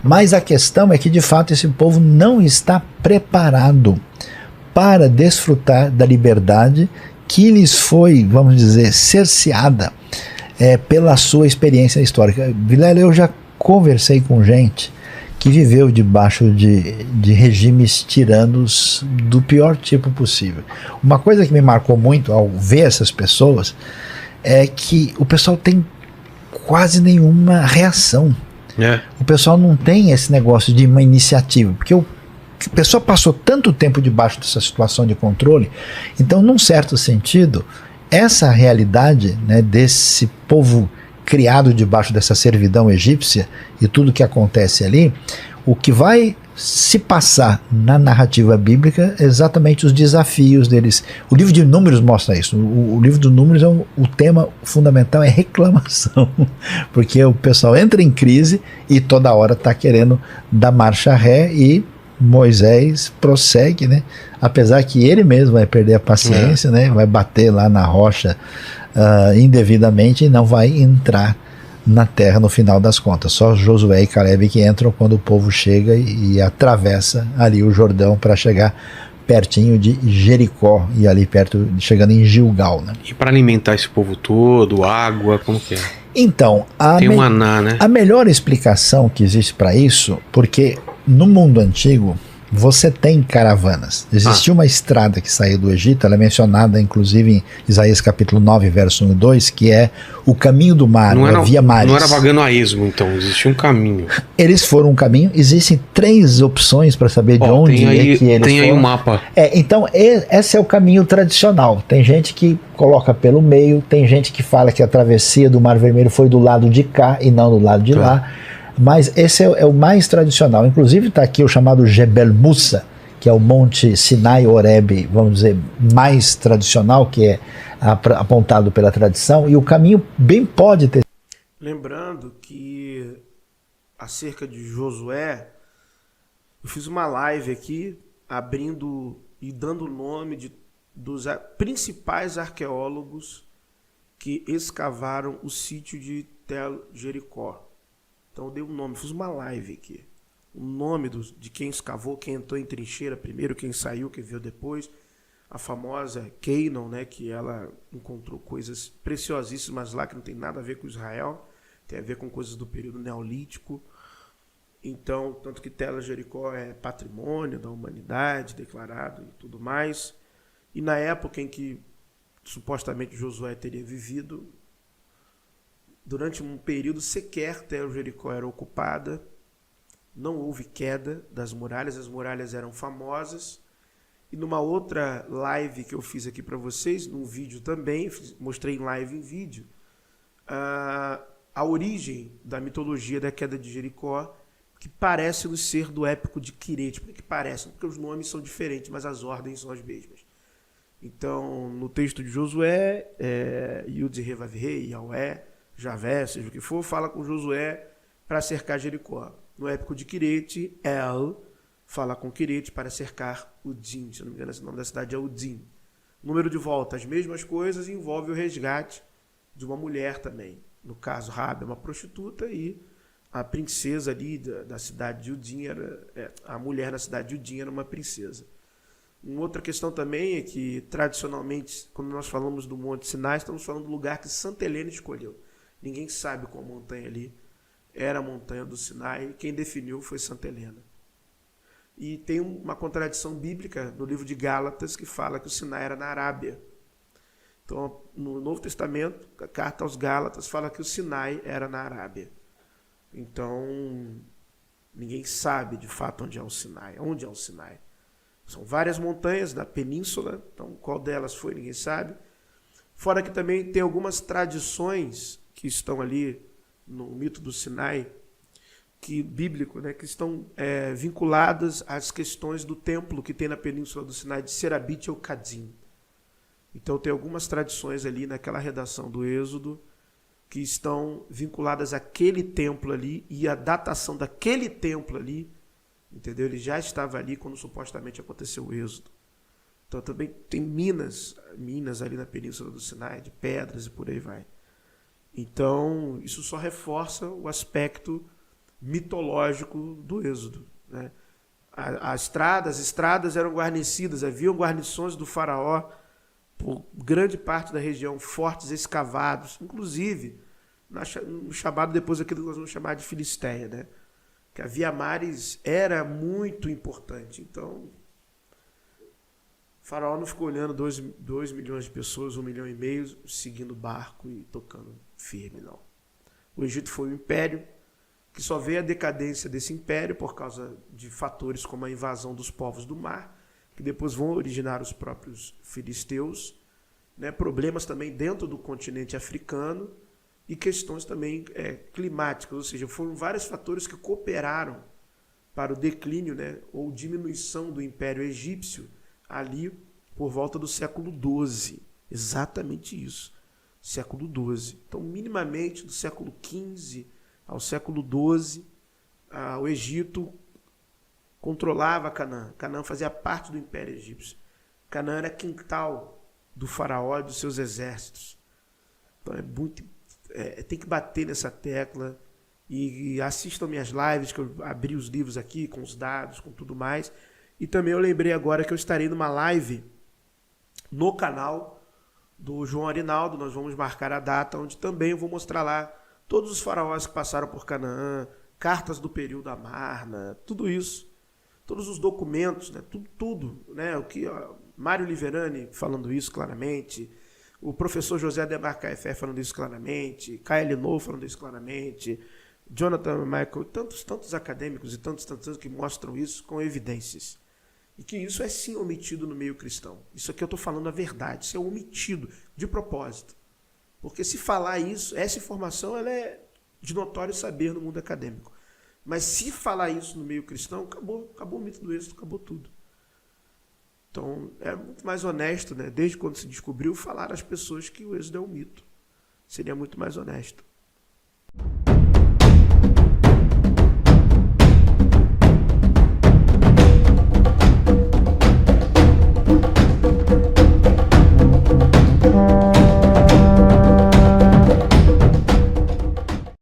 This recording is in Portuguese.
Mas a questão é que, de fato, esse povo não está preparado para desfrutar da liberdade que lhes foi, vamos dizer, cerceada pela sua experiência histórica. Vilela, eu já conversei com gente que viveu debaixo de regimes tiranos do pior tipo possível. Uma coisa que me marcou muito ao ver essas pessoas é que o pessoal tem quase nenhuma reação. O pessoal não tem esse negócio de uma iniciativa, porque a pessoa passou tanto tempo debaixo dessa situação de controle. Então, num certo sentido, essa realidade, né, desse povo criado debaixo dessa servidão egípcia e tudo que acontece ali, o que vai se passar na narrativa bíblica é exatamente os desafios deles. O livro de Números mostra isso. O livro de Números, o tema fundamental é reclamação, porque o pessoal entra em crise e toda hora está querendo dar marcha ré, e Moisés prossegue, né? Apesar que ele mesmo vai perder a paciência, né? Vai bater lá na rocha indevidamente e não vai entrar na terra no final das contas. Só Josué e Caleb que entram quando o povo chega e atravessa ali o Jordão para chegar pertinho de Jericó e ali perto, chegando em Gilgal, né? E para alimentar esse povo todo, água, como que é? Então, tem um maná, né? A melhor explicação que existe para isso, porque no mundo antigo você tem caravanas. Existia uma estrada que saiu do Egito, ela é mencionada inclusive em Isaías capítulo 9, verso 1 e 2, que é o caminho do mar, a Via Maris. Não era vagando a esmo, então, existia um caminho. Eles foram um caminho, existem 3 opções para saber de onde que eles foram. Tem aí um mapa. Então, esse é o caminho tradicional. Tem gente que coloca pelo meio, tem gente que fala que a travessia do Mar Vermelho foi do lado de cá e não do lado de lá. Mas esse é o mais tradicional. Inclusive está aqui o chamado Jebel Musa, que é o Monte Sinai Horeb, vamos dizer, mais tradicional, que é apontado pela tradição, e o caminho bem pode ter. Lembrando que acerca de Josué, eu fiz uma live aqui, abrindo e dando o nome dos principais arqueólogos que escavaram o sítio de Tel Jericó. Então eu dei um nome, fiz uma live aqui. O nome de quem escavou, quem entrou em trincheira primeiro, quem saiu, quem veio depois. A famosa Canaan, né, que ela encontrou coisas preciosíssimas lá, que não tem nada a ver com Israel, tem a ver com coisas do período neolítico. Então, tanto que Tel Jericó é patrimônio da humanidade, declarado e tudo mais. E na época em que supostamente Josué teria vivido, durante um período sequer Tel Jericó era ocupada, não houve queda das muralhas, as muralhas eram famosas. E numa outra live que eu fiz aqui para vocês, num vídeo também, mostrei em live em vídeo, a origem da mitologia da queda de Jericó, que parece nos ser do épico de Quirete. Por que parece? Porque os nomes são diferentes, mas as ordens são as mesmas. Então, no texto de Josué, Yud-Heh-Vav-Heh, Yahweh, Javé, seja o que for, fala com Josué para cercar Jericó. No épico de Quirete, El fala com Quirete para cercar Udim. Se não me engano, o nome da cidade é Udim. Número de volta, as mesmas coisas, envolve o resgate de uma mulher também. No caso, Rabi é uma prostituta e a princesa ali da cidade de Udim a mulher na cidade de Udim era uma princesa. Uma outra questão também é que, tradicionalmente, quando nós falamos do Monte Sinai, estamos falando do lugar que Santa Helena escolheu. Ninguém sabe qual montanha ali era a montanha do Sinai. Quem definiu foi Santa Helena. E tem uma contradição bíblica no livro de Gálatas que fala que o Sinai era na Arábia. Então, no Novo Testamento, a carta aos Gálatas fala que o Sinai era na Arábia. Então, ninguém sabe de fato onde é o Sinai. Onde é o Sinai? São várias montanhas da península, então qual delas foi, ninguém sabe. Fora que também tem algumas tradições que estão ali no mito do Sinai, bíblico, né, que estão vinculadas às questões do templo que tem na península do Sinai de Serabit ou Cadim. Então tem algumas tradições ali naquela redação do Êxodo que estão vinculadas àquele templo ali e a datação daquele templo ali, entendeu? Ele já estava ali quando supostamente aconteceu o Êxodo. Então também tem minas ali na península do Sinai, de pedras e por aí vai. Então isso só reforça o aspecto mitológico do Êxodo, né? As estradas eram guarnecidas, haviam guarnições do faraó por grande parte da região, fortes escavados, inclusive no chamado depois aquilo que nós vamos chamar de Filisteia, né? Que a Via Maris era muito importante. Então, o faraó não ficou olhando 2 milhões de pessoas, 1,5 milhão, seguindo o barco e tocando firme, não. O Egito foi um império que só veio a decadência desse império por causa de fatores como a invasão dos povos do mar, que depois vão originar os próprios filisteus, né? Problemas também dentro do continente africano e questões também climáticas, ou seja, foram vários fatores que cooperaram para o declínio, né, ou diminuição do Império Egípcio ali por volta do século XII. Exatamente isso, século XII. Então, minimamente do século XV ao século XII, o Egito controlava Canaã. Canaã fazia parte do Império Egípcio. Canaã era quintal do faraó e dos seus exércitos. Então tem que bater nessa tecla e assistam minhas lives, que eu abri os livros aqui com os dados, com tudo mais. E também eu lembrei agora que eu estarei numa live no canal do João Arinaldo. Nós vamos marcar a data, onde também eu vou mostrar lá todos os faraós que passaram por Canaã, cartas do período Amarna, tudo isso, todos os documentos, né, tudo, né, o que Mário Liverani falando isso claramente, o professor José Ademar Caefé falando isso claramente, Caio Linou falando isso claramente, Jonathan Michael, tantos acadêmicos e tantos que mostram isso com evidências. E que isso é sim omitido no meio cristão. Isso aqui eu estou falando a verdade, isso é omitido de propósito. Porque se falar isso, essa informação ela é de notório saber no mundo acadêmico. Mas se falar isso no meio cristão, acabou o mito do Êxodo, acabou tudo. Então, é muito mais honesto, né? Desde quando se descobriu, falar às pessoas que o Êxodo é um mito. Seria muito mais honesto.